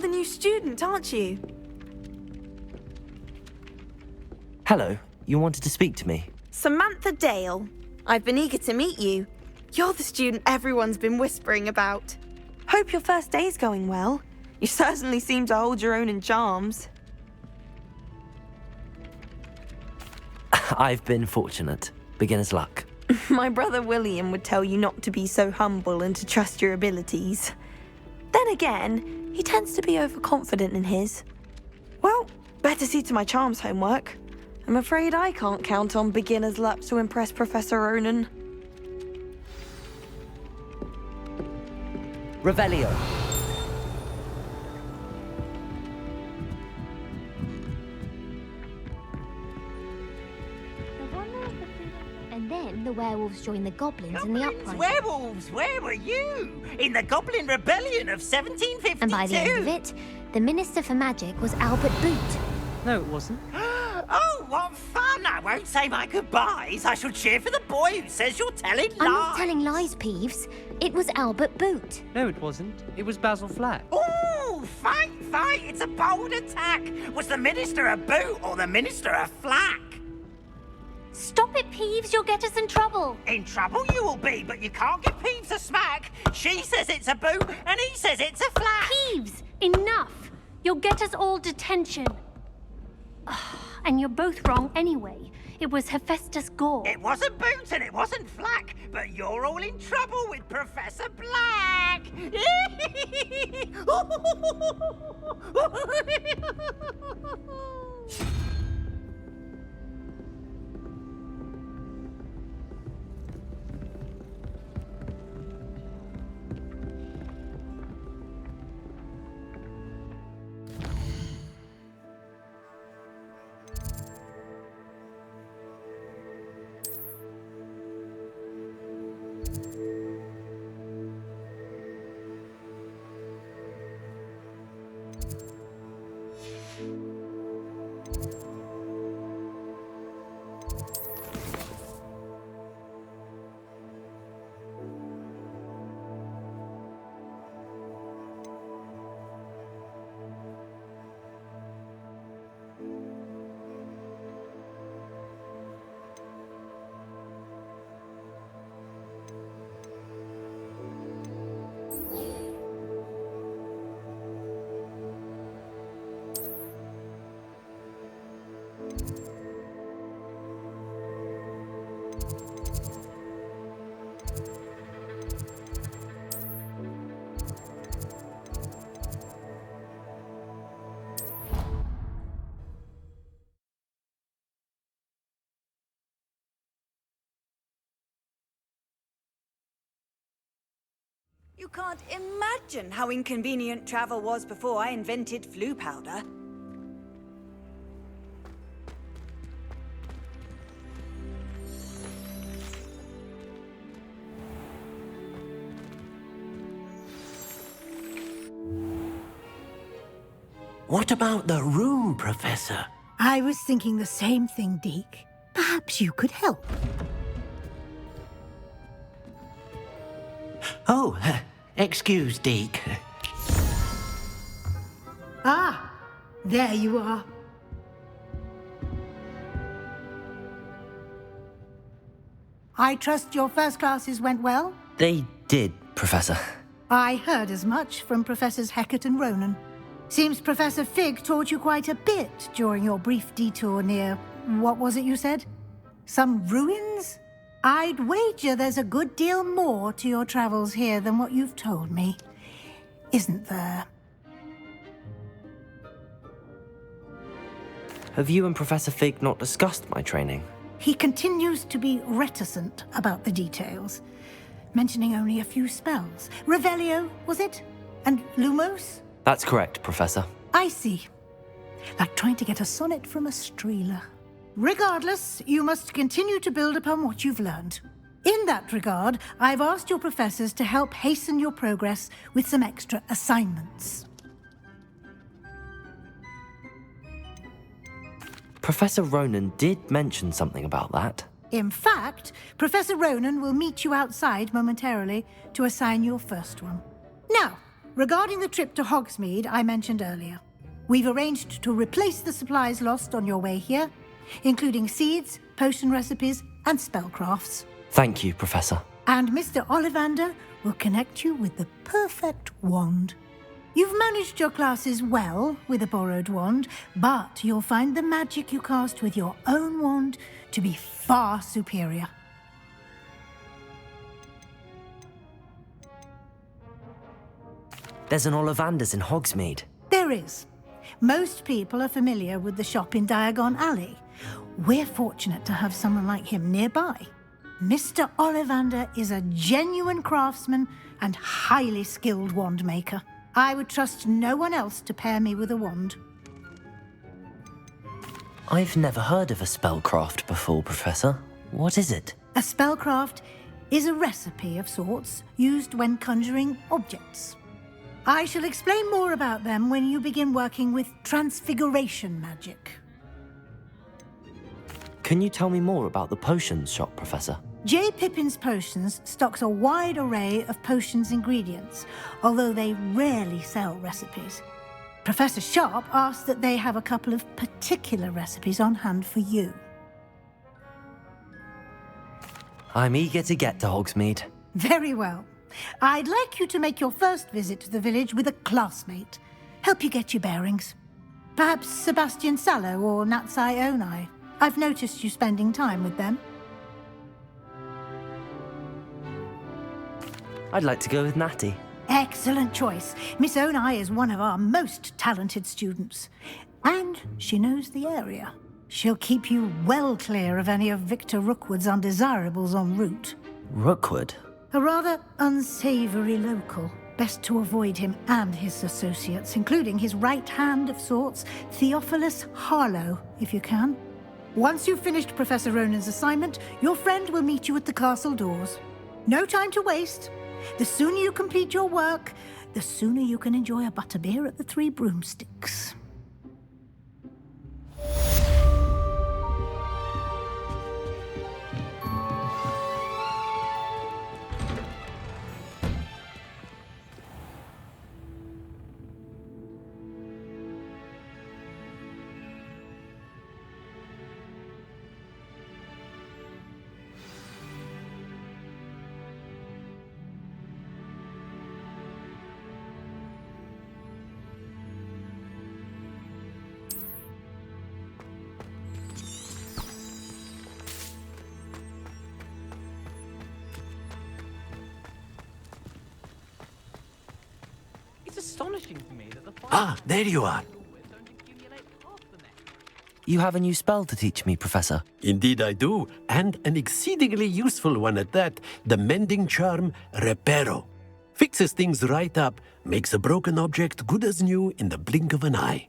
the new student, aren't you? Hello, you wanted to speak to me? Samantha Dale. I've been eager to meet you. You're the student everyone's been whispering about. Hope your first day's going well. You certainly seem to hold your own in charms. I've been fortunate. Beginner's luck. My brother William would tell you not to be so humble and to trust your abilities. Then again, he tends to be overconfident in his. Well, better see to my charms homework. I'm afraid I can't count on beginner's luck to impress Professor Ronan. Revelio. And then the werewolves joined the goblins in the uprising. Werewolves, where were you? In the Goblin Rebellion of 1752. And by the end of it, the Minister for Magic was Albert Boot. No, it wasn't. Oh, what fun! I won't say my goodbyes. I shall cheer for the boy who says you're telling lies. I'm not telling lies, Peeves. It was Albert Boot. No, it wasn't. It was Basil Flack. Ooh, fight! It's a bold attack. Was the Minister a boot or the Minister a flack? Stop it, Peeves. You'll get us in trouble. In trouble you will be, but you can't give Peeves a smack. She says it's a boot and he says it's a flack. Peeves, enough. You'll get us all detention. And you're both wrong anyway. It was Hephaestus Gore. It wasn't boot and it wasn't flack, but you're all in trouble with Professor Black. You can't imagine how inconvenient travel was before I invented flu powder. What about the room, Professor? I was thinking the same thing, Deke. Perhaps you could help. Oh, excuse, Deke. Ah, there you are. I trust your first classes went well? They did, Professor. I heard as much from Professors Hecat and Ronan. Seems Professor Fig taught you quite a bit during your brief detour near... what was it you said? Some ruins? I'd wager there's a good deal more to your travels here than what you've told me. Isn't there? Have you and Professor Fig not discussed my training? He continues to be reticent about the details, mentioning only a few spells. Revelio, was it? And Lumos? That's correct, Professor. I see. Like trying to get a sonnet from a streeler. Regardless, you must continue to build upon what you've learned. In that regard, I've asked your professors to help hasten your progress with some extra assignments. Professor Ronan did mention something about that. In fact, Professor Ronan will meet you outside momentarily to assign your first one. Now, regarding the trip to Hogsmeade I mentioned earlier, we've arranged to replace the supplies lost on your way here, including seeds, potion recipes, and spellcrafts. Thank you, Professor. And Mr. Ollivander will connect you with the perfect wand. You've managed your classes well with a borrowed wand, but you'll find the magic you cast with your own wand to be far superior. There's an Ollivander's in Hogsmeade. There is. Most people are familiar with the shop in Diagon Alley. We're fortunate to have someone like him nearby. Mr. Ollivander is a genuine craftsman and highly skilled wand maker. I would trust no one else to pair me with a wand. I've never heard of a spellcraft before, Professor. What is it? A spellcraft is a recipe of sorts used when conjuring objects. I shall explain more about them when you begin working with transfiguration magic. Can you tell me more about the potions shop, Professor? J. Pippin's Potions stocks a wide array of potions ingredients, although they rarely sell recipes. Professor Sharp asked that they have a couple of particular recipes on hand for you. I'm eager to get to Hogsmeade. Very well. I'd like you to make your first visit to the village with a classmate. Help you get your bearings. Perhaps Sebastian Sallow or Natsai Onai. I've noticed you spending time with them. I'd like to go with Natty. Excellent choice. Miss Onai is one of our most talented students. And she knows the area. She'll keep you well clear of any of Victor Rookwood's undesirables en route. Rookwood? A rather unsavory local. Best to avoid him and his associates, including his right hand of sorts, Theophilus Harlow, if you can. Once you've finished Professor Ronan's assignment, your friend will meet you at the castle doors. No time to waste. The sooner you complete your work, the sooner you can enjoy a butterbeer at the Three Broomsticks. It's astonishing to me that the Ah, there you are. don't accumulate half the net. You have a new spell to teach me, Professor. Indeed I do, and an exceedingly useful one at that, the mending charm Reparo. Fixes things right up, makes a broken object good as new in the blink of an eye.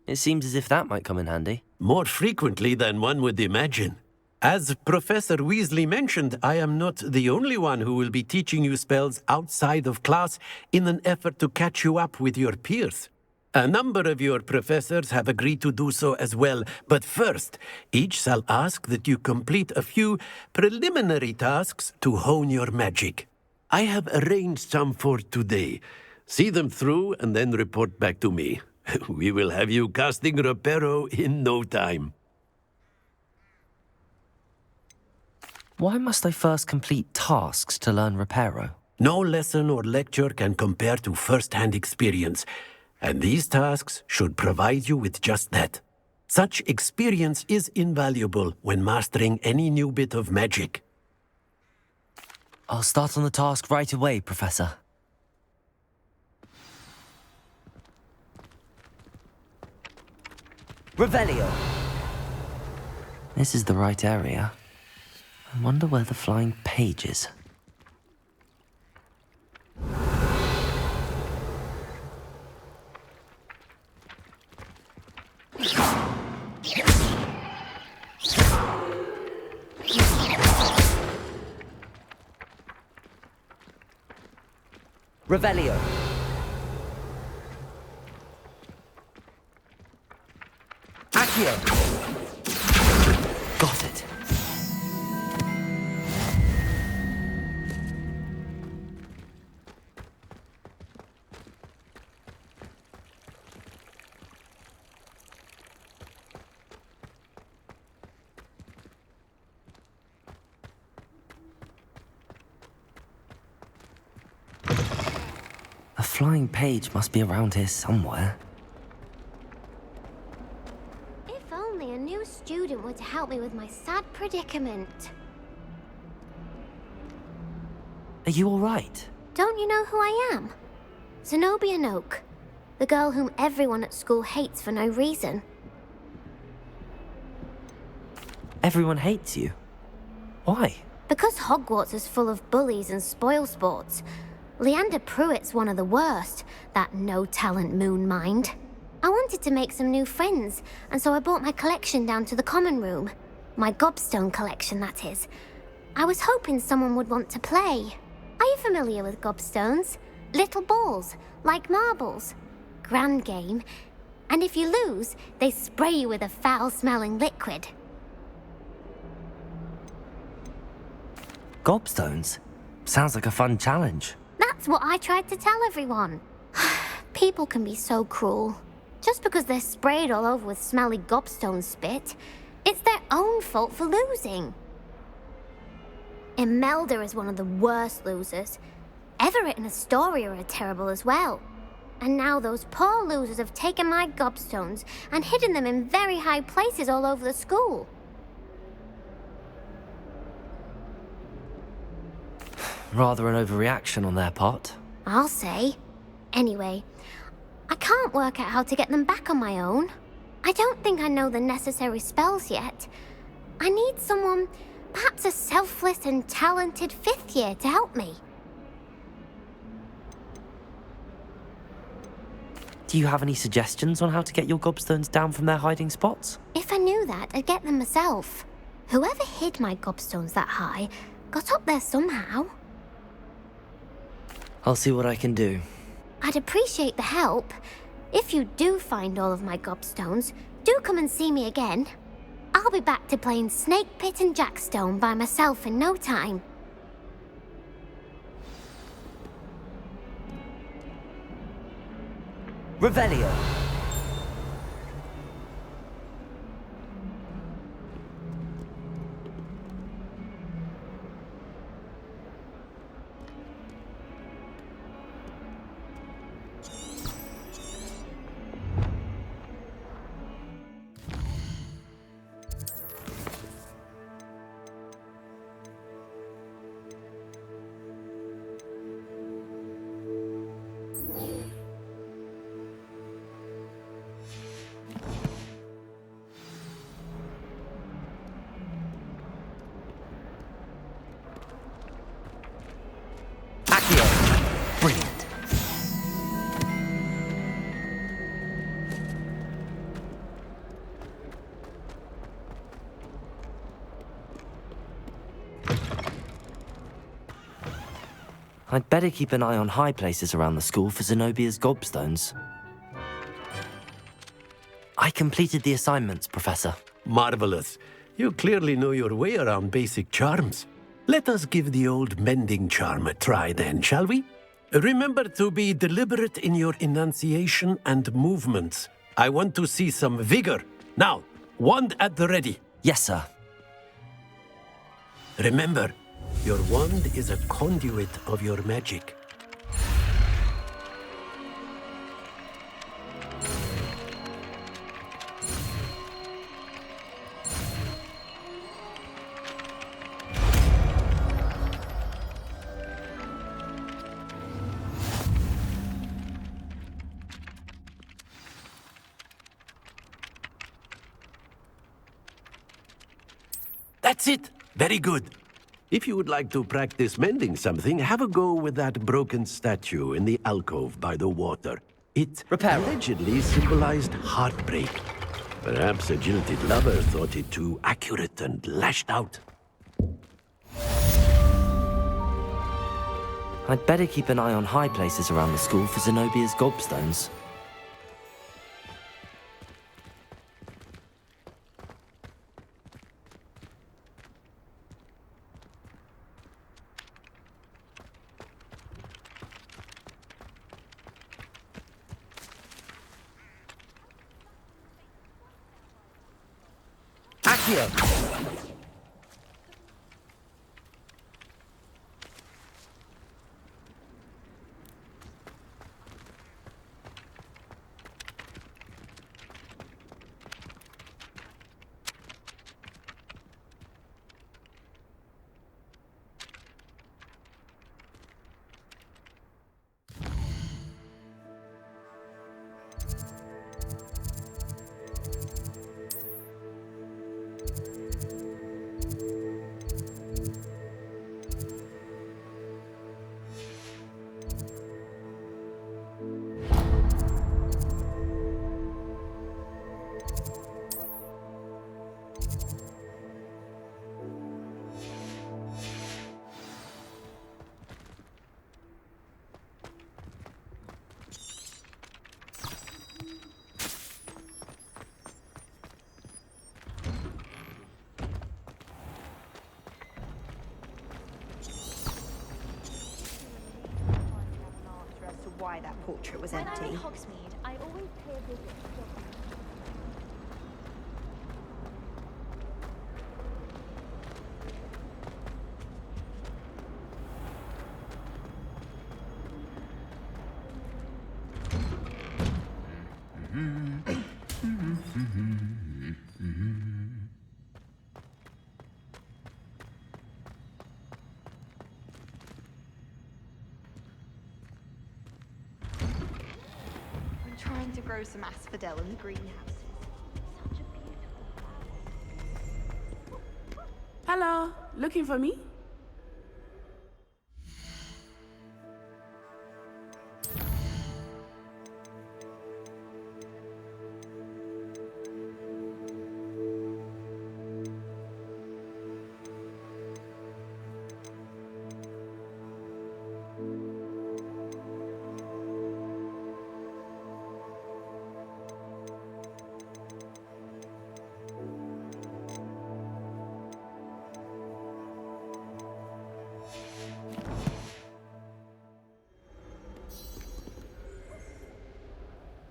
It seems as if that might come in handy. More frequently than one would imagine. As Professor Weasley mentioned, I am not the only one who will be teaching you spells outside of class in an effort to catch you up with your peers. A number of your professors have agreed to do so as well, but first, each shall ask that you complete a few preliminary tasks to hone your magic. I have arranged some for today. See them through and then report back to me. We will have you casting Reparo in no time. Why must I first complete tasks to learn Reparo? No lesson or lecture can compare to first-hand experience, and these tasks should provide you with just that. Such experience is invaluable when mastering any new bit of magic. I'll start on the task right away, Professor. Revelio! This is the right area. I wonder where the flying page is. Revelio! Accio! Got it. flying page must be around here somewhere. If only a new student were to help me with my sad predicament. Are you alright? Don't you know who I am? Zenobia Noak, the girl whom everyone at school hates for no reason. Everyone hates you. Why? Because Hogwarts is full of bullies and spoilsports. Leander Pruitt's one of the worst, that no-talent moon mind. I wanted to make some new friends, and so I brought my collection down to the common room. My gobstone collection, that is. I was hoping someone would want to play. Are you familiar with gobstones? Little balls, like marbles. Grand game. And if you lose, they spray you with a foul-smelling liquid. Gobstones? Sounds like a fun challenge. That's what I tried to tell everyone. People can be so cruel. Just because they're sprayed all over with smelly gobstone spit, it's their own fault for losing. Imelda is one of the worst losers. Everett and Astoria are terrible as well. And now those poor losers have taken my gobstones and hidden them in very high places all over the school. Rather an overreaction on their part. I'll say. Anyway, I can't work out how to get them back on my own. I don't think I know the necessary spells yet. I need someone, perhaps a selfless and talented fifth year to help me. Do you have any suggestions on how to get your gobstones down from their hiding spots? If I knew that, I'd get them myself. Whoever hid my gobstones that high got up there somehow. I'll see what I can do. I'd appreciate the help. If you do find all of my gobstones, do come and see me again. I'll be back to playing Snake Pit and Jackstone by myself in no time. Revelio. Brilliant. I'd better keep an eye on high places around the school for Zenobia's gobstones. I completed the assignments, Professor. Marvelous. You clearly know your way around basic charms. Let us give the old mending charm a try then, shall we? Remember to be deliberate in your enunciation and movements. I want to see some vigor. Now, wand at the ready. Yes, sir. Remember, your wand is a conduit of your magic. That's it. Very good. If you would like to practice mending something, have a go with that broken statue in the alcove by the water. It allegedly symbolized heartbreak. Perhaps a jilted lover thought it too accurate and lashed out. I'd better keep an eye on high places around the school for Zenobia's gobstones. Accio! why that portrait was When I'm empty. in Hogsmeade, I always pay a visit to I'm trying to grow some asphodel in the greenhouse. Such a beautiful flower. Hello, looking for me?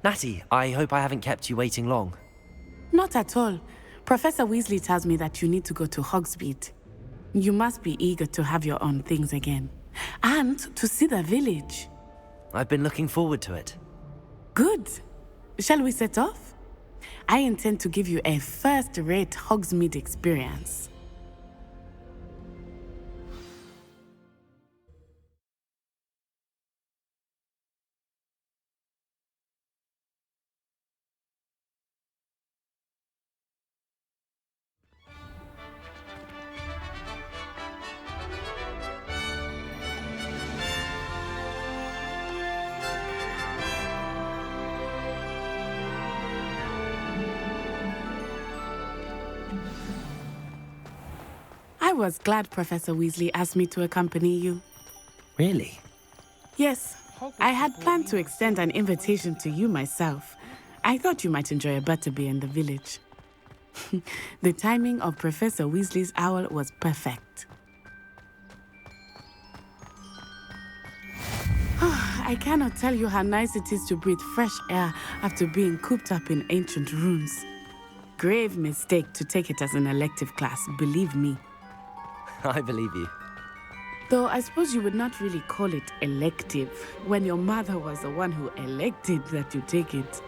Natty, I hope I haven't kept you waiting long. Not at all. Professor Weasley tells me that you need to go to Hogsmeade. You must be eager to have your own things again. And to see the village. I've been looking forward to it. Good. Shall we set off? I intend to give you a first-rate Hogsmeade experience. I was glad Professor Weasley asked me to accompany you. Really? Yes, I had planned to extend an invitation to you myself. I thought you might enjoy a butterbeer in the village. The timing of Professor Weasley's owl was perfect. I cannot tell you how nice it is to breathe fresh air after being cooped up in ancient rooms. Grave mistake to take it as an elective class, believe me. I believe you. Though I suppose you would not really call it elective when your mother was the one who elected that you take it.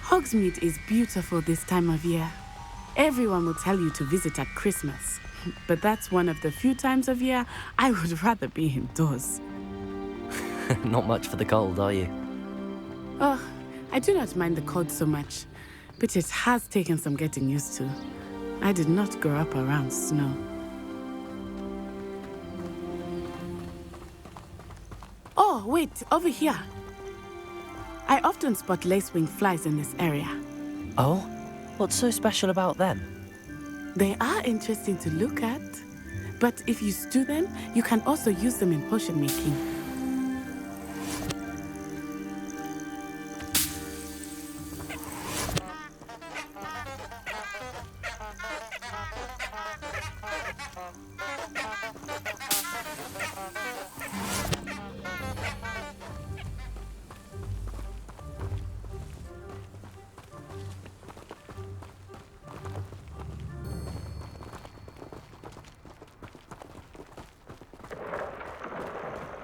Hogsmeade is beautiful this time of year. Everyone will tell you to visit at Christmas, but that's one of the few times of year I would rather be indoors. Not much for the cold, are you? Oh, I do not mind the cold so much, but it has taken some getting used to. I did not grow up around snow. Oh, wait, over here. I often spot lacewing flies in this area. Oh? What's so special about them? They are interesting to look at, but if you stew them, you can also use them in potion making.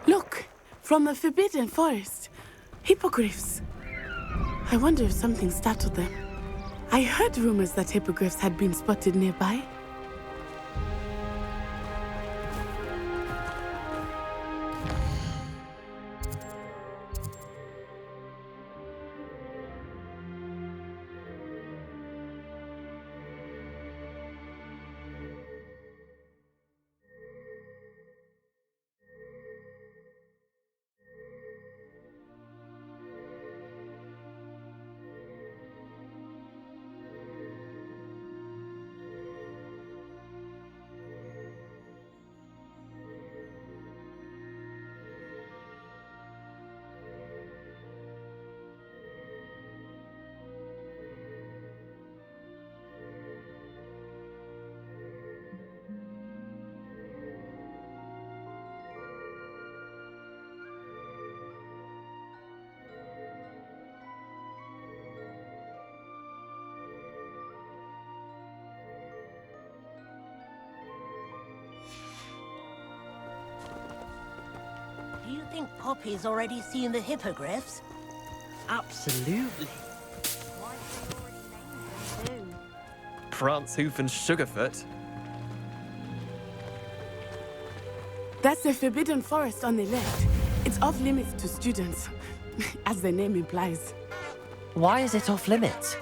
Look, from the Forbidden Forest. Hippogriffs. I wonder if something startled them. I heard rumors that hippogriffs had been spotted nearby. Do you think Poppy's already seen the hippogriffs? Absolutely. Prancehoof and Sugarfoot. That's the Forbidden Forest on the left. It's off limits to students, as the name implies. Why is it off limits?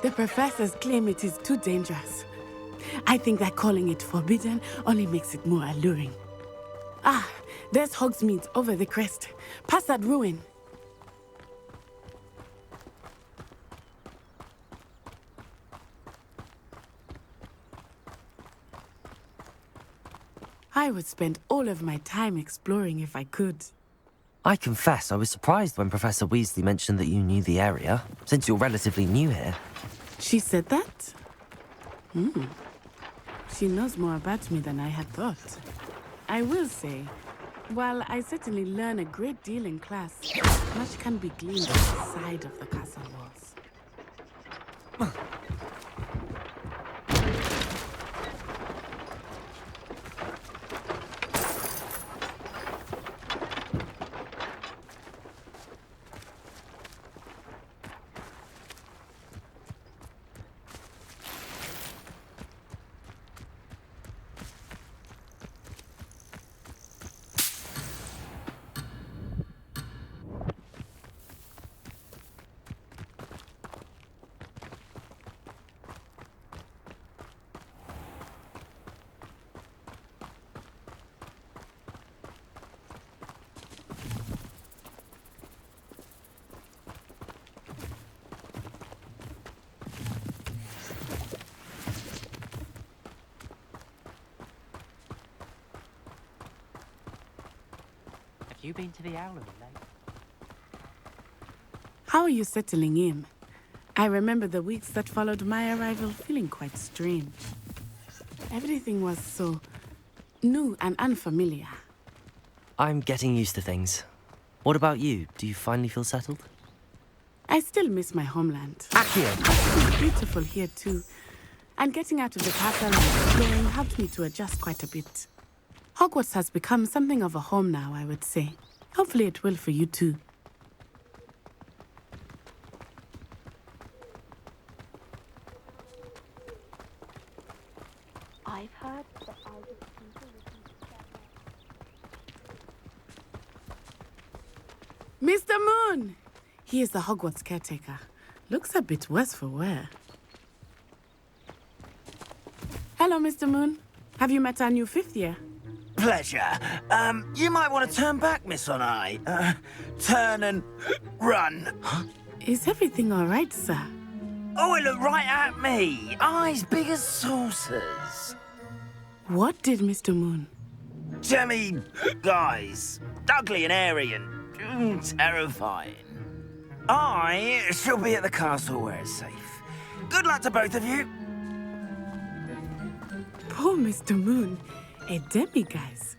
The professors claim it is too dangerous. I think that calling it forbidden only makes it more alluring. Ah, there's Hogsmeade over the crest. Past that ruin. I would spend all of my time exploring if I could. I confess I was surprised when Professor Weasley mentioned that you knew the area, since you're relatively new here. She said that? She knows more about me than I had thought. I will say, while I certainly learn a great deal in class, much can be gleaned outside of the castle walls. Have you been to the Owlery Lake? How are you settling in? I remember the weeks that followed my arrival feeling quite strange. Everything was so new and unfamiliar. I'm getting used to things. What about you? Do you finally feel settled? I still miss my homeland. Accio! It's beautiful here too. And getting out of the castle and exploring helped me to adjust quite a bit. Hogwarts has become something of a home now, I would say. Hopefully it will for you too. I've heard that I was people Mr. Moon! He is the Hogwarts caretaker. Looks a bit worse for wear. Hello, Mr. Moon. Have you met our new fifth year? Pleasure. You might want to turn back, Miss Onai. Turn and run. Is everything all right, sir? Oh, it looked right at me. Eyes big as saucers. What did Mr. Moon? Jemmy, guys. Ugly and airy and terrifying. I shall be at the castle where it's safe. Good luck to both of you. Poor Mr. Moon. A demi-guise.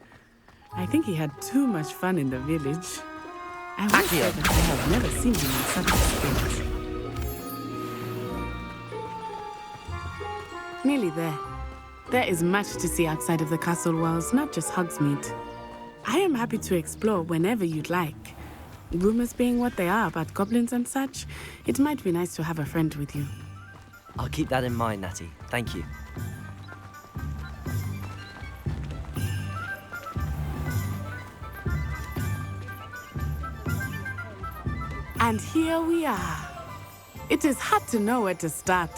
I think he had too much fun in the village. I will say that I have never seen him in such a state. Nearly there. There is much to see outside of the castle walls, not just Hogsmeade. I am happy to explore whenever you'd like. Rumors being what they are about goblins and such, it might be nice to have a friend with you. I'll keep that in mind, Natty. Thank you. And here we are. It is hard to know where to start.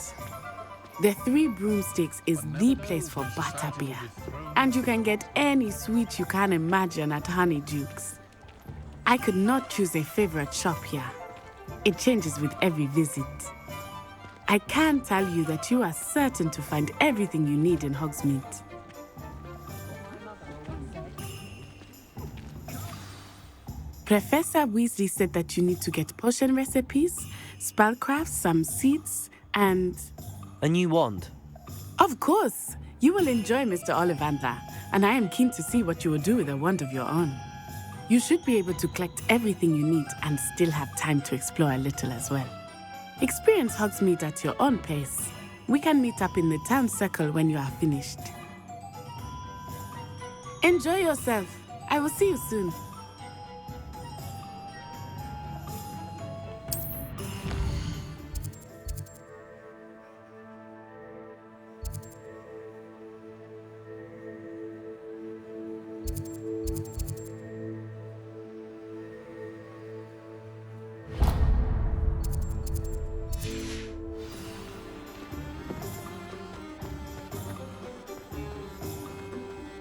The Three Broomsticks is the place for butterbeer. And you can get any sweet you can imagine at Honeyduke's. I could not choose a favorite shop here. It changes with every visit. I can tell you that you are certain to find everything you need in Hogsmeade. Professor Weasley said that you need to get potion recipes, spellcrafts, some seeds, and... A new wand. Of course! You will enjoy Mr. Ollivander, and I am keen to see what you will do with a wand of your own. You should be able to collect everything you need and still have time to explore a little as well. Experience Hogsmeade at your own pace. We can meet up in the town circle when you are finished. Enjoy yourself. I will see you soon.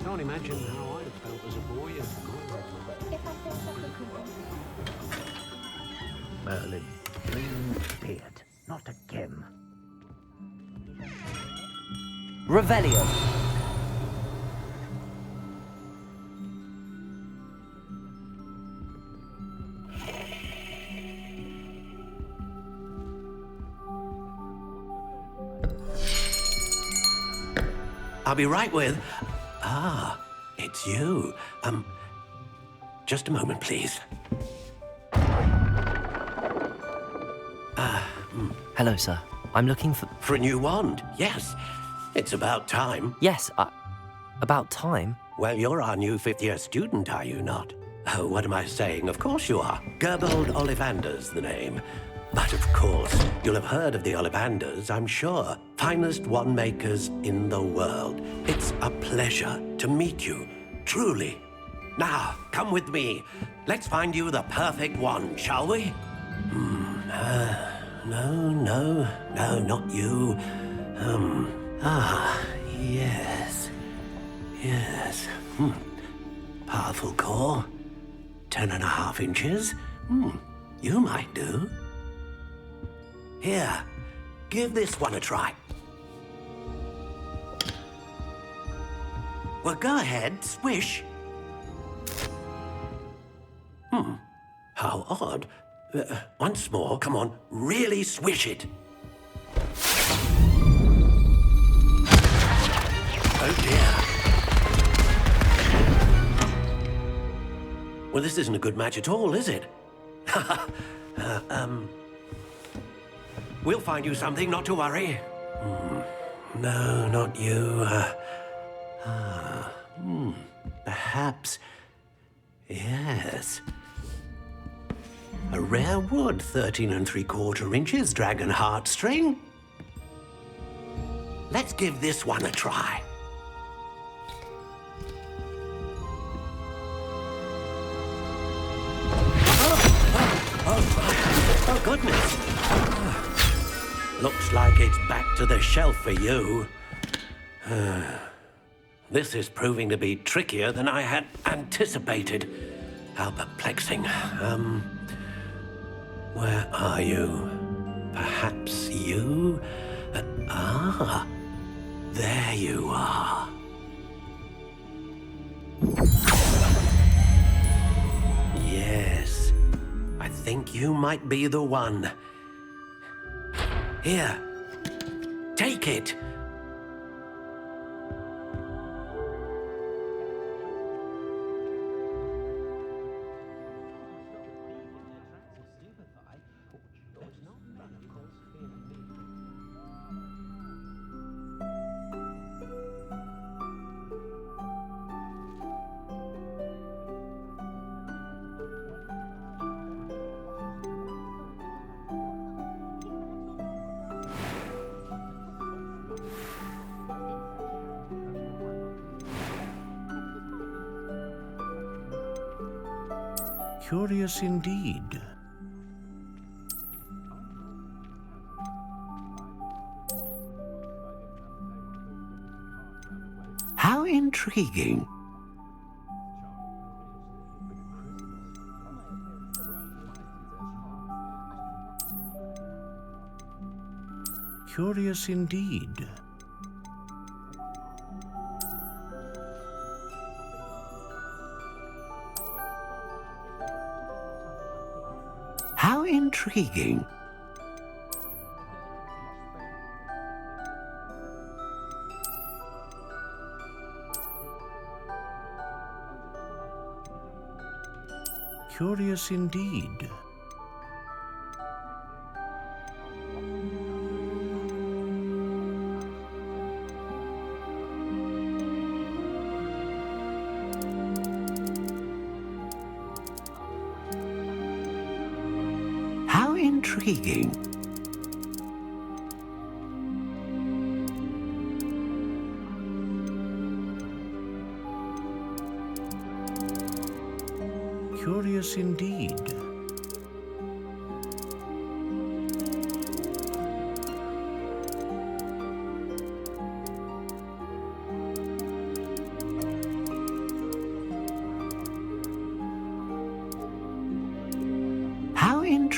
can't imagine how I felt as a boy. Merlin, clean beard, not again. Revelio. I'll be right with... Ah, it's you. Just a moment, please. Hello, sir. I'm looking for... For a new wand, yes. It's about time. Yes, about time? Well, you're our new fifth-year student, are you not? Oh, what am I saying? Of course you are. Gerbold Ollivander's the name. But of course, you'll have heard of the Ollivanders, I'm sure. Finest wand makers in the world. It's a pleasure to meet you, truly. Now, come with me. Let's find you the perfect wand, shall we? No, not you. Yes. Powerful core. 10.5 inches. You might do. Here, give this one a try. Well, go ahead, swish. How odd. Once more, come on, really swish it. Oh dear. Well, this isn't a good match at all, is it? We'll find you something, not to worry. No, not you. Perhaps. Yes. A rare wood, 13 3/4 inches, dragon heartstring. Let's give this one a try. Oh, goodness. Looks like it's back to the shelf for you. This is proving to be trickier than I had anticipated. How perplexing. Where are you? Perhaps you? There you are. Yes, I think you might be the one. Here, take it. Curious indeed. How intriguing. Curious indeed. How intriguing. Curious indeed. How intriguing. Curious indeed.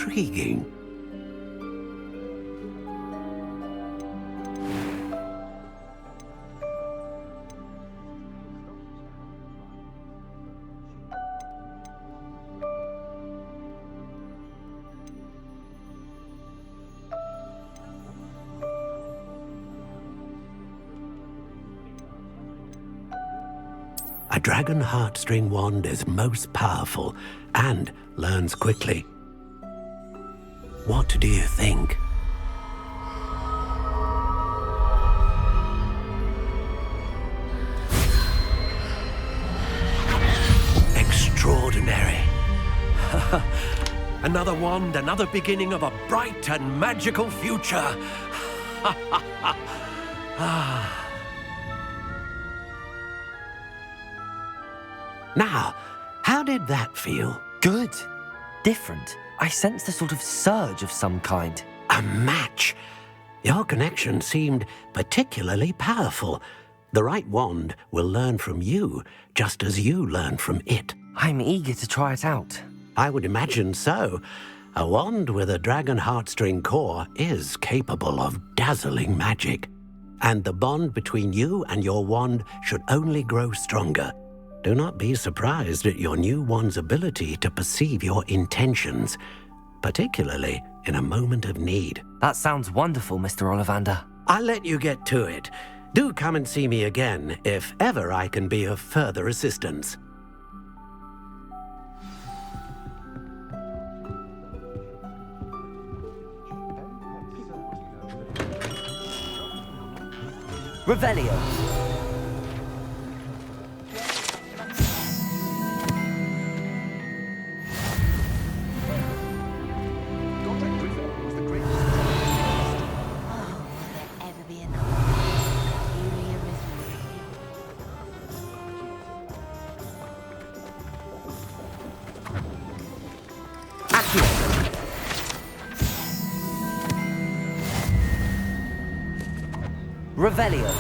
Intriguing. A dragon heartstring wand is most powerful and learns quickly. What do you think? Extraordinary. Another wand, another beginning of a bright and magical future. Now, how did that feel? Good. Different. I sensed a sort of surge of some kind. A match. Your connection seemed particularly powerful. The right wand will learn from you, just as you learn from it. I'm eager to try it out. I would imagine so. A wand with a dragon heartstring core is capable of dazzling magic. And the bond between you and your wand should only grow stronger. Do not be surprised at your new wand's ability to perceive your intentions, particularly in a moment of need. That sounds wonderful, Mr. Ollivander. I'll let you get to it. Do come and see me again if ever I can be of further assistance. Revelio. Revelio.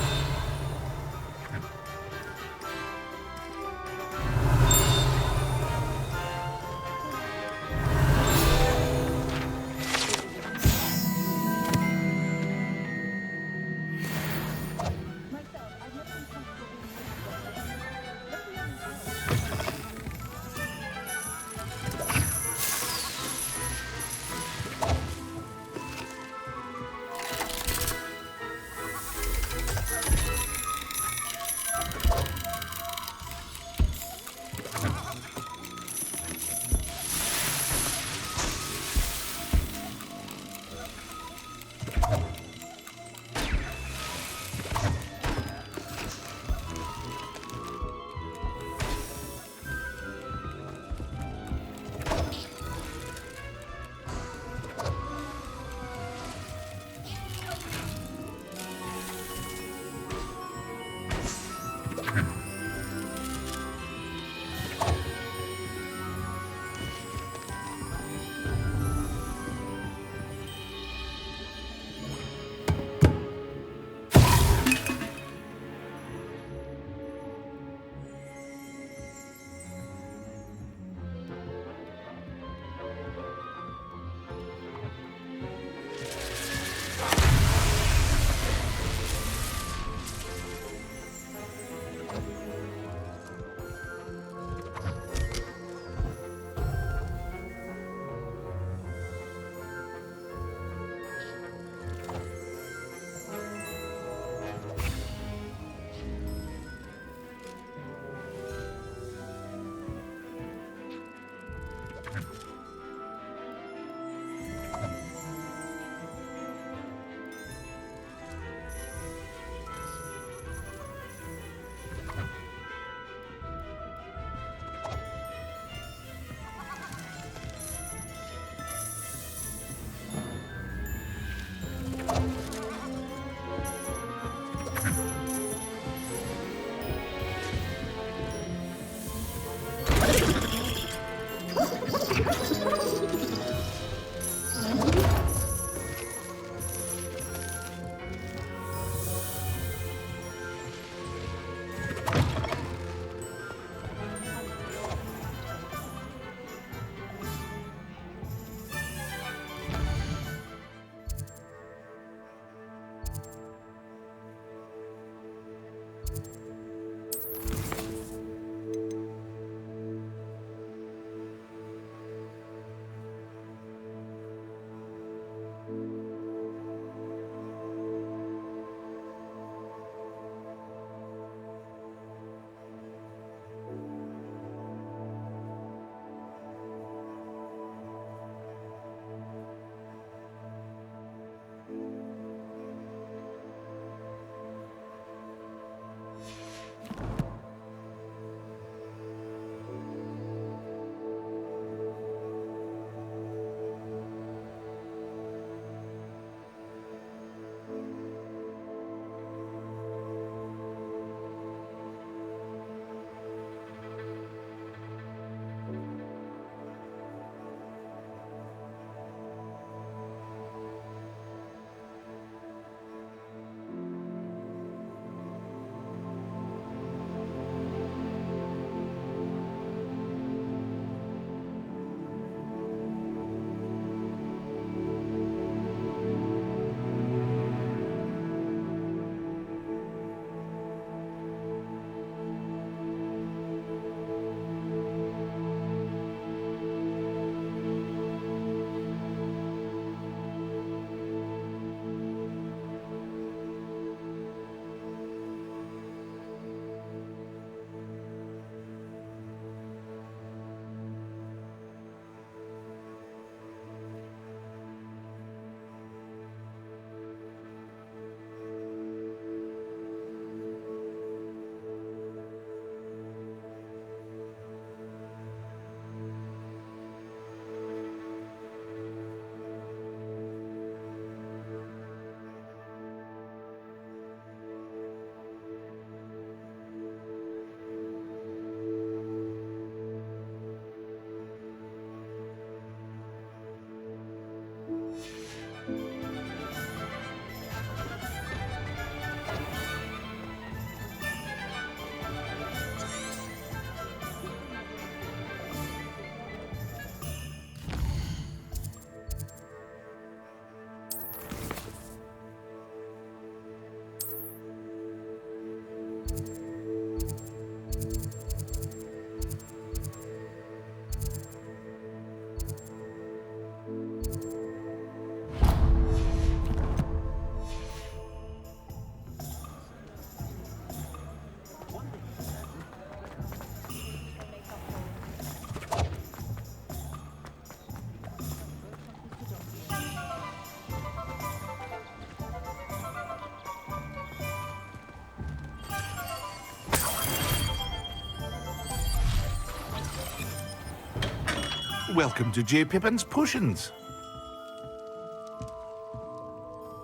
Welcome to J. Pippin's Potions.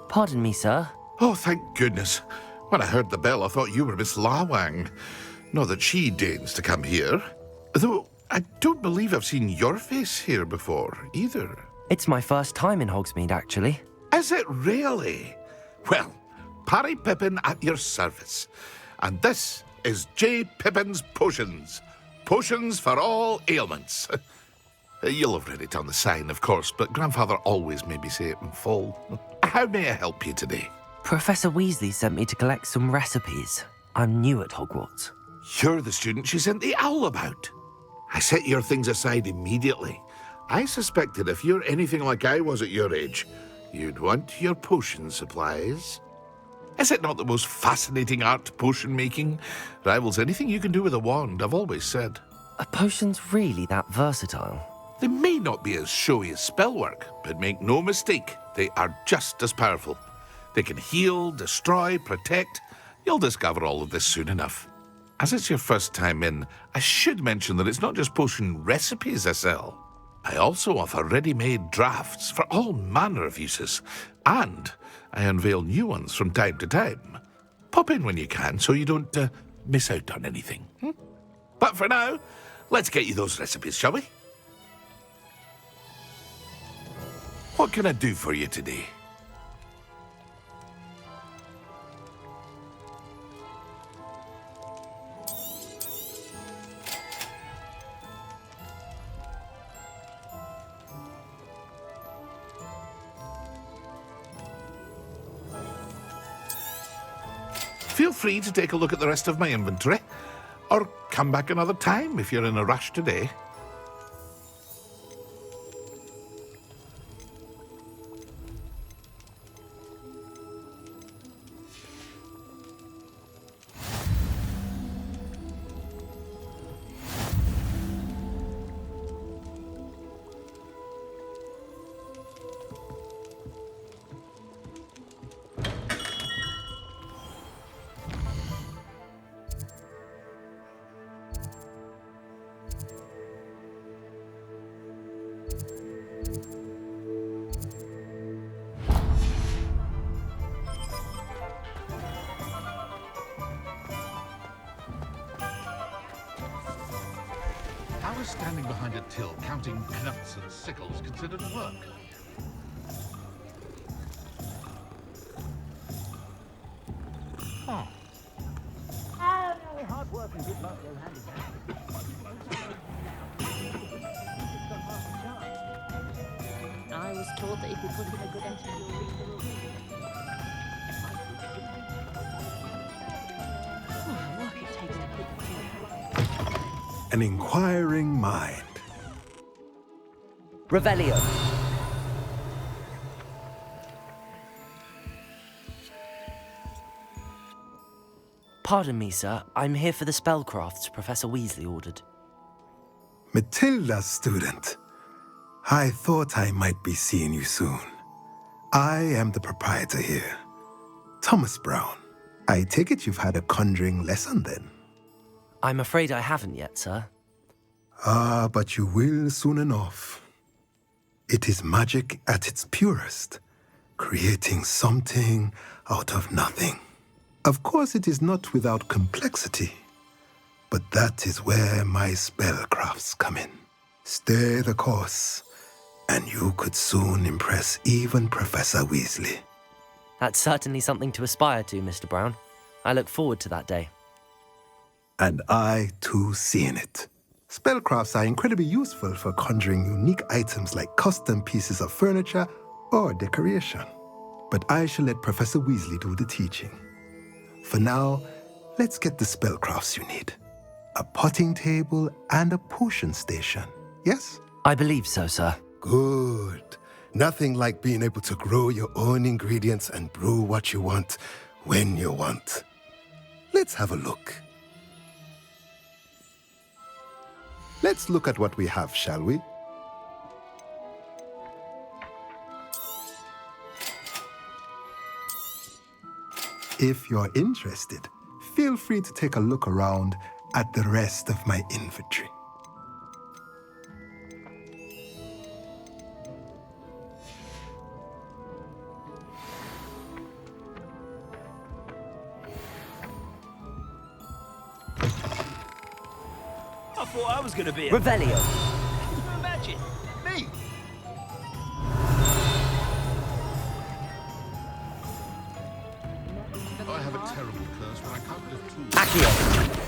Pardon me, sir. Oh, thank goodness. When I heard the bell, I thought you were Miss Lawang. Not that she deigns to come here. Though, I don't believe I've seen your face here before, either. It's my first time in Hogsmeade, actually. Is it really? Well, Parry Pippin at your service. And this is J. Pippin's Potions. Potions for all ailments. You'll have read it on the sign, of course, but Grandfather always made me say it in full. How may I help you today? Professor Weasley sent me to collect some recipes. I'm new at Hogwarts. You're the student she sent the owl about. I set your things aside immediately. I suspected if you're anything like I was at your age, you'd want your potion supplies. Is it not the most fascinating art, potion making? Rivals anything you can do with a wand, I've always said. Are potions really that versatile? They may not be as showy as spellwork, but make no mistake, they are just as powerful. They can heal, destroy, protect. You'll discover all of this soon enough. As it's your first time in, I should mention that it's not just potion recipes I sell. I also offer ready-made drafts for all manner of uses, and I unveil new ones from time to time. Pop in when you can so you don't miss out on anything. But for now, let's get you those recipes, shall we? What can I do for you today? Feel free to take a look at the rest of my inventory, or come back another time if you're in a rush today. How is standing behind a till counting nuts and sickles considered work? Oh. Hard work and good luck go hand in hand. I was told that if you put in a good entry, you'll reap the reward. Work it takes to keep the An inquiring mind. Revelio. Pardon me, sir. I'm here for the spellcrafts Professor Weasley ordered. Matilda, student. I thought I might be seeing you soon. I am the proprietor here, Thomas Brown. I take it you've had a conjuring lesson then? I'm afraid I haven't yet, sir. Ah, but you will soon enough. It is magic at its purest, creating something out of nothing. Of course, it is not without complexity, but that is where my spellcrafts come in. Stay the course, and you could soon impress even Professor Weasley. That's certainly something to aspire to, Mr. Brown. I look forward to that day. And I, too, seeing it. Spellcrafts are incredibly useful for conjuring unique items like custom pieces of furniture or decoration. But I shall let Professor Weasley do the teaching. For now, let's get the spellcrafts you need. A potting table and a potion station, yes? I believe so, sir. Good. Nothing like being able to grow your own ingredients and brew what you want when you want. Let's have a look. Let's look at what we have, shall we? If you're interested, feel free to take a look around at the rest of my inventory. I thought I was going to be a... Revelio. Imagine, me. I have a terrible curse when I can't lift two. Accio.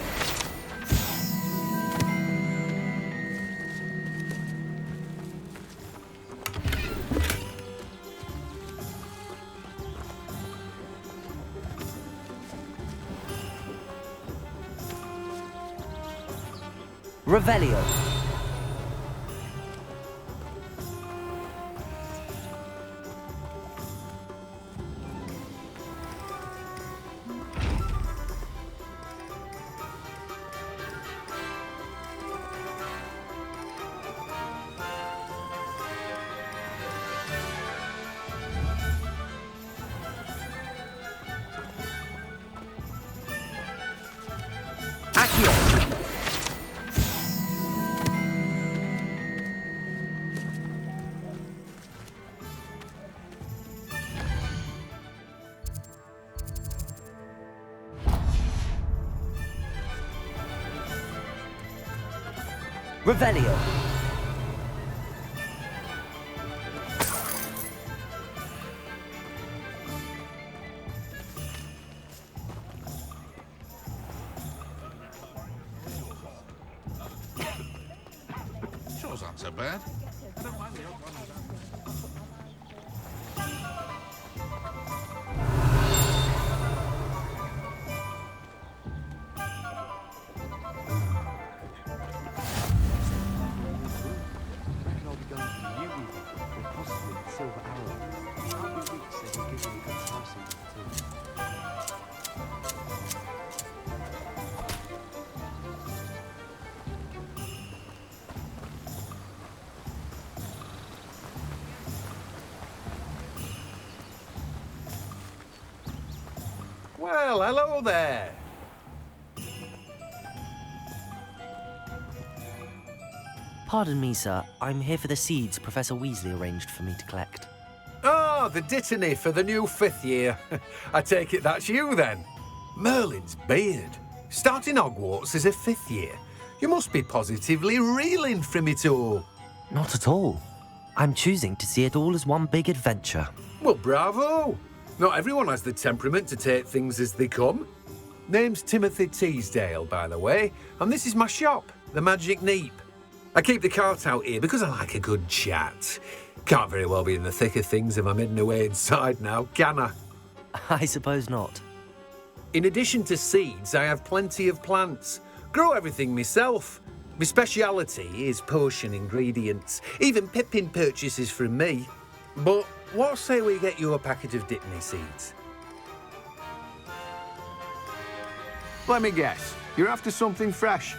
Revelio. Accio. Revelio. Shows aren't so bad. I don't mind the odd one. Reckon I'll be going to the Newton with possibly the Silver Arrow. I'll be weak, so he'll give me a good slicing too. Well, hello there. Pardon me, sir. I'm here for the seeds Professor Weasley arranged for me to collect. Oh, the dittany for the new 5th year. I take it that's you then. Merlin's beard. Starting Hogwarts as a 5th year. You must be positively reeling from it all. Not at all. I'm choosing to see it all as one big adventure. Well, bravo. Not everyone has the temperament to take things as they come. Name's Timothy Teasdale, by the way, and this is my shop, the Magic Neep. I keep the cart out here because I like a good chat. Can't very well be in the thick of things if I'm hidden away inside now, can I? I suppose not. In addition to seeds, I have plenty of plants. Grow everything myself. My speciality is potion ingredients. Even Pippin purchases from me. But what say we get you a packet of Dittany seeds? Let me guess. You're after something fresh.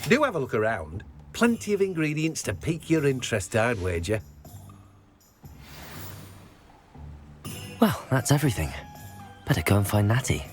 Do have a look around. Plenty of ingredients to pique your interest, I'd wager. Well, that's everything. Better go and find Natty.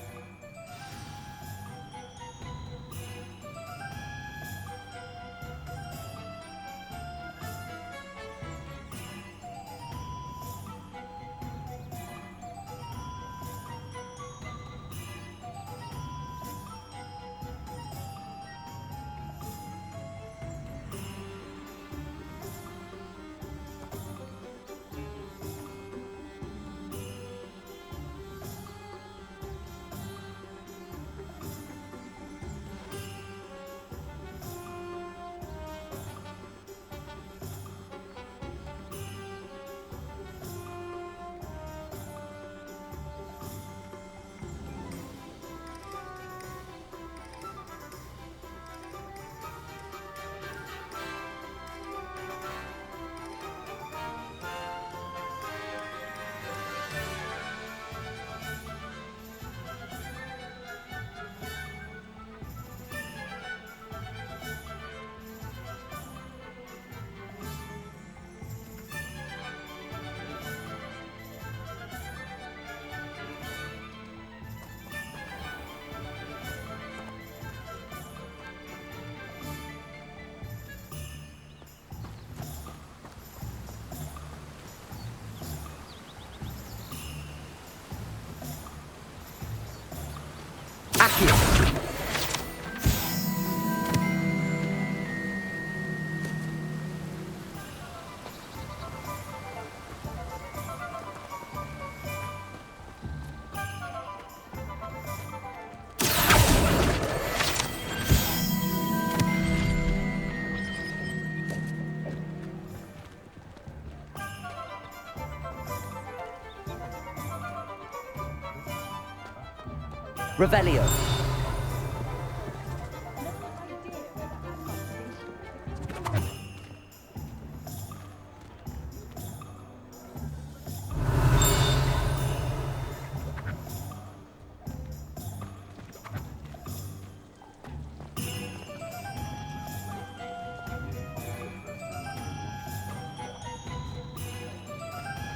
Revelio.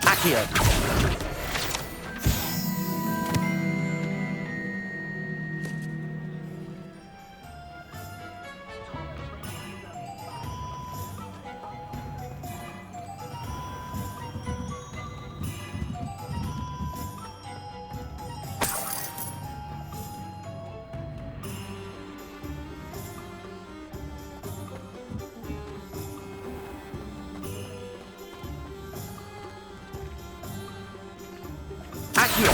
Accio. Accio.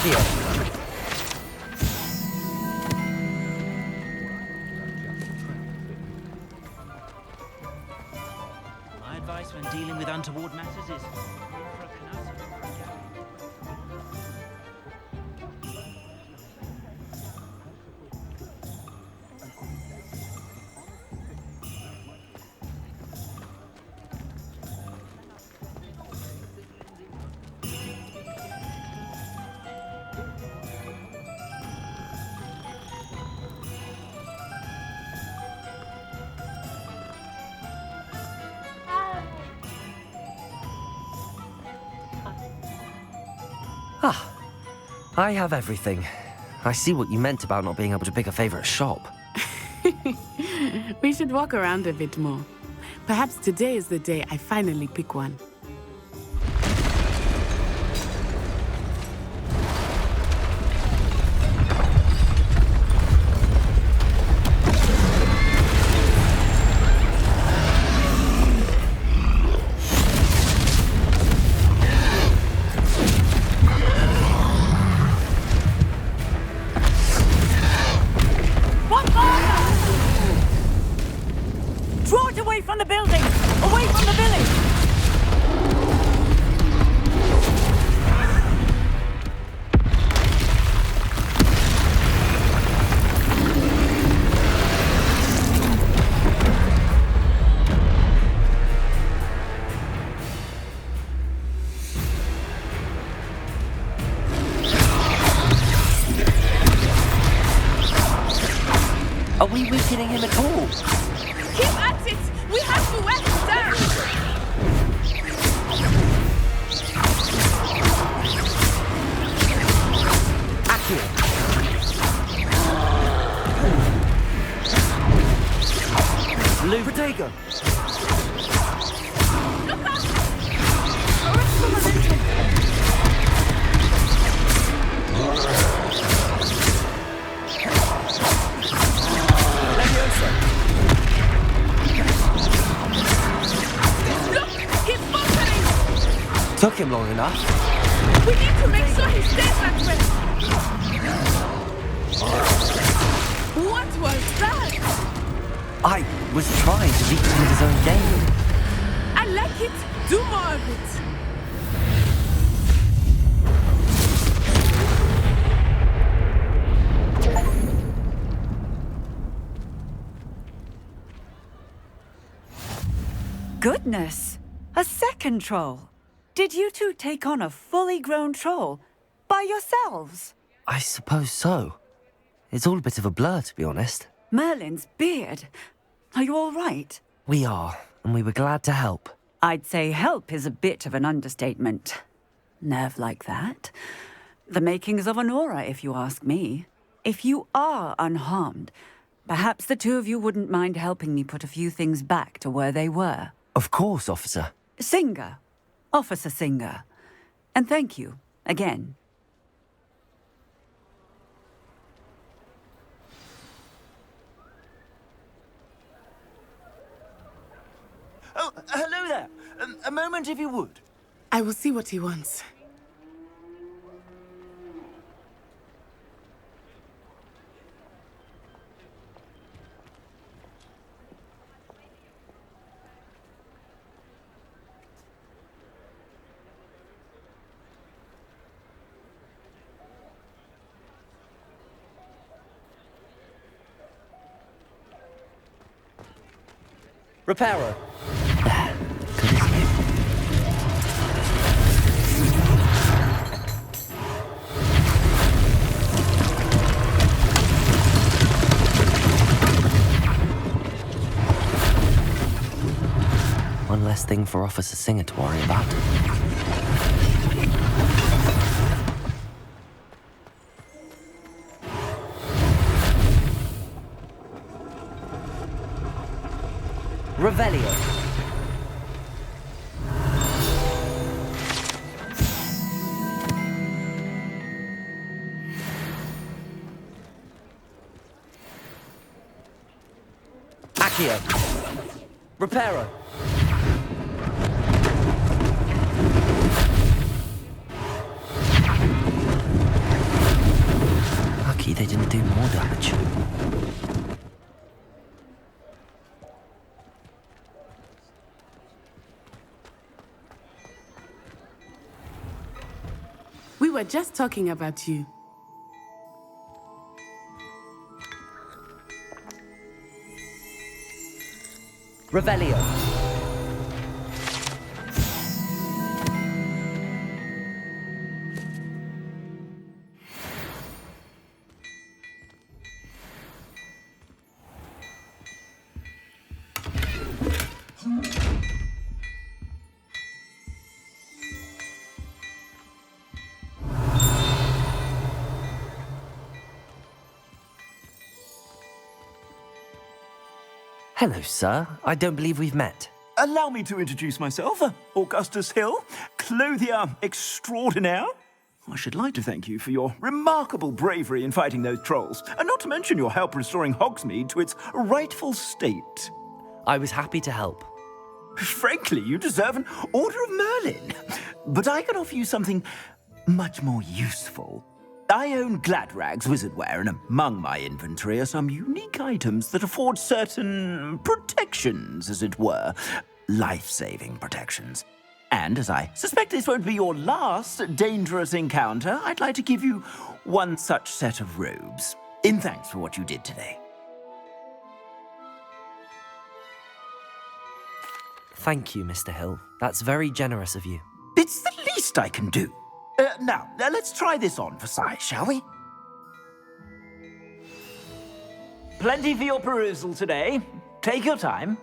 Accio. My advice when dealing with untoward matters is... Ah, I have everything. I see what you meant about not being able to pick a favorite shop. We should walk around a bit more. Perhaps today is the day I finally pick one. Draw it away from the building! Away from the village! Are we weakening him at all? Keep at it! We have to wear him down! Accio! Blue Protego! Look up! Arrest the momentum! Leviosa! Look! He's faltering! Took him long enough. We need to make sure he stays that way! What was that? I was trying to beat him with his own game. I like it! Do more of it! Goodness! A second troll! Did you two take on a fully grown troll? By yourselves? I suppose so. It's all a bit of a blur, to be honest. Merlin's beard. Are you all right? We are, and we were glad to help. I'd say help is a bit of an understatement. Nerve like that. The makings of an aura, if you ask me. If you are unharmed, perhaps the two of you wouldn't mind helping me put a few things back to where they were. Of course, officer. Singer. Officer Singer. And thank you, again. Oh, hello there. A moment, if you would. I will see what he wants. Reparo. One less thing for Officer Singer to worry about. Revelio. Accio. Reparo. Lucky they didn't do more damage. We were just talking about you. Revelio. Hello, sir. I don't believe we've met. Allow me to introduce myself, Augustus Hill, clothier extraordinaire. I should like to thank you for your remarkable bravery in fighting those trolls, and not to mention your help restoring Hogsmeade to its rightful state. I was happy to help. Frankly, you deserve an Order of Merlin. But I can offer you something much more useful. I own Gladrag's wizardware, and among my inventory are some unique items that afford certain protections, as it were. Life-saving protections. And as I suspect this won't be your last dangerous encounter, I'd like to give you one such set of robes, in thanks for what you did today. Thank you, Mr. Hill. That's very generous of you. It's the least I can do. Now, let's try this on for size, shall we? Plenty for your perusal today. Take your time.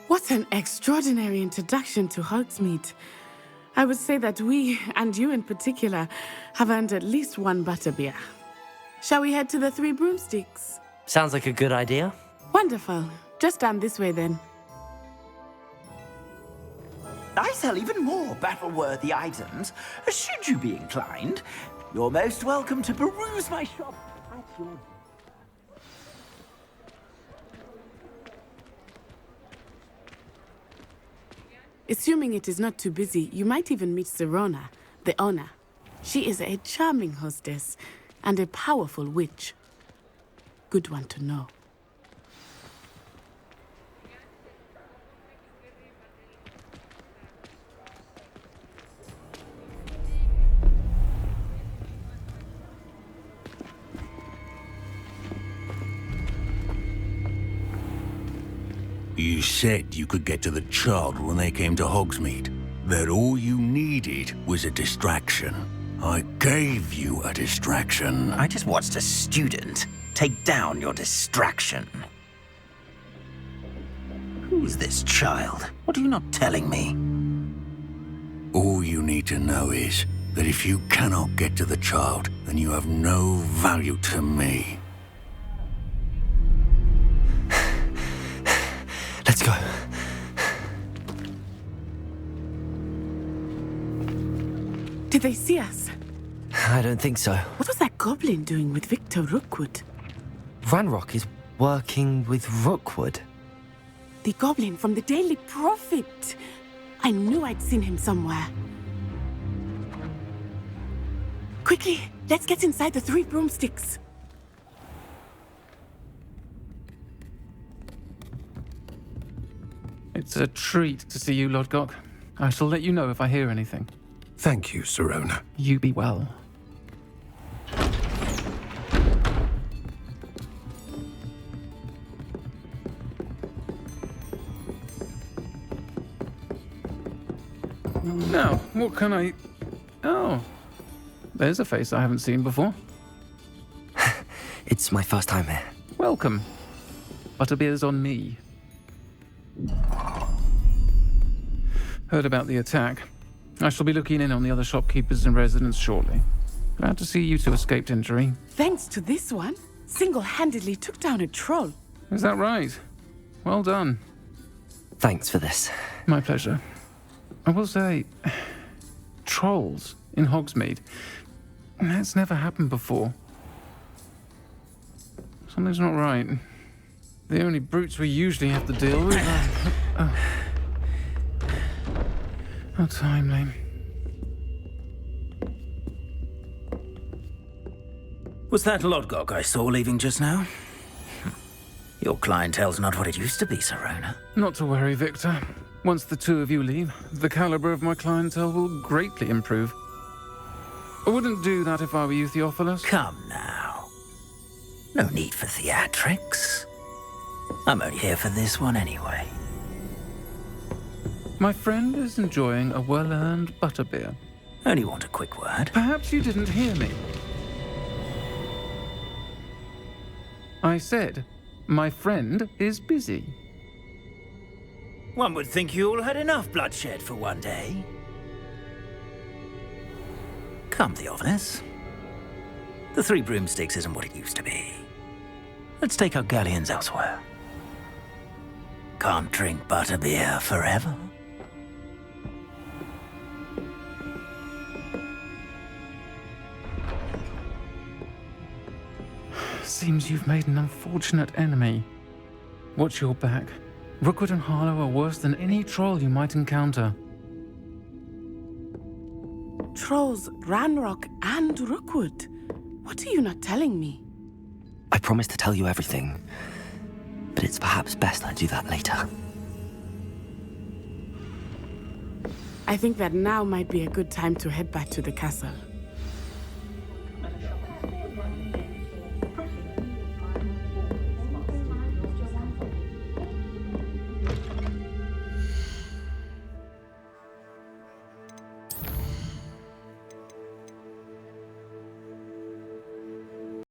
What an extraordinary introduction to Hogsmeade. I would say that we, and you in particular, have earned at least one butterbeer. Shall we head to the Three Broomsticks? Sounds like a good idea. Wonderful. Just down this way then. I sell even more battle-worthy items. Should you be inclined, you're most welcome to peruse my shop at your... Assuming it is not too busy, you might even meet Serona, the owner. She is a charming hostess and a powerful witch. Good one to know. You said you could get to the child when they came to Hogsmeade. That all you needed was a distraction. I gave you a distraction. I just watched a student take down your distraction. Who's this child? What are you not telling me? All you need to know is that if you cannot get to the child, then you have no value to me. Let's go. Did they see us? I don't think so. What was that goblin doing with Victor Rookwood? Ranrock is working with Rookwood. The goblin from the Daily Prophet. I knew I'd seen him somewhere. Quickly, let's get inside the Three Broomsticks. It's a treat to see you, Lodgok. I shall let you know if I hear anything. Thank you, Serona. You be well. Now, what can I... Oh, there's a face I haven't seen before. It's my first time here. Welcome. Butterbeer's on me. Heard about the attack. I shall be looking in on the other shopkeepers and residents shortly. Glad to see you two escaped injury. Thanks to this one, single-handedly took down a troll. Is that right? Well done. Thanks for this. My pleasure. I will say, trolls in Hogsmeade. That's never happened before. Something's not right. The only brutes we usually have to deal with are... How timely. Was that Lodgok I saw leaving just now? Your clientele's not what it used to be, Serona. Not to worry, Victor. Once the two of you leave, the caliber of my clientele will greatly improve. I wouldn't do that if I were you, Theophilus. Come now. No need for theatrics. I'm only here for this one anyway. My friend is enjoying a well-earned butterbeer. Only want a quick word. Perhaps you didn't hear me. I said, my friend is busy. One would think you all had enough bloodshed for one day. Come, Theophilus. The Three Broomsticks isn't what it used to be. Let's take our galleons elsewhere. Can't drink butterbeer forever. Seems you've made an unfortunate enemy. Watch your back. Rookwood and Harlow are worse than any troll you might encounter. Trolls, Ranrock, and Rookwood. What are you not telling me? I promised to tell you everything, but it's perhaps best I do that later. I think that now might be a good time to head back to the castle.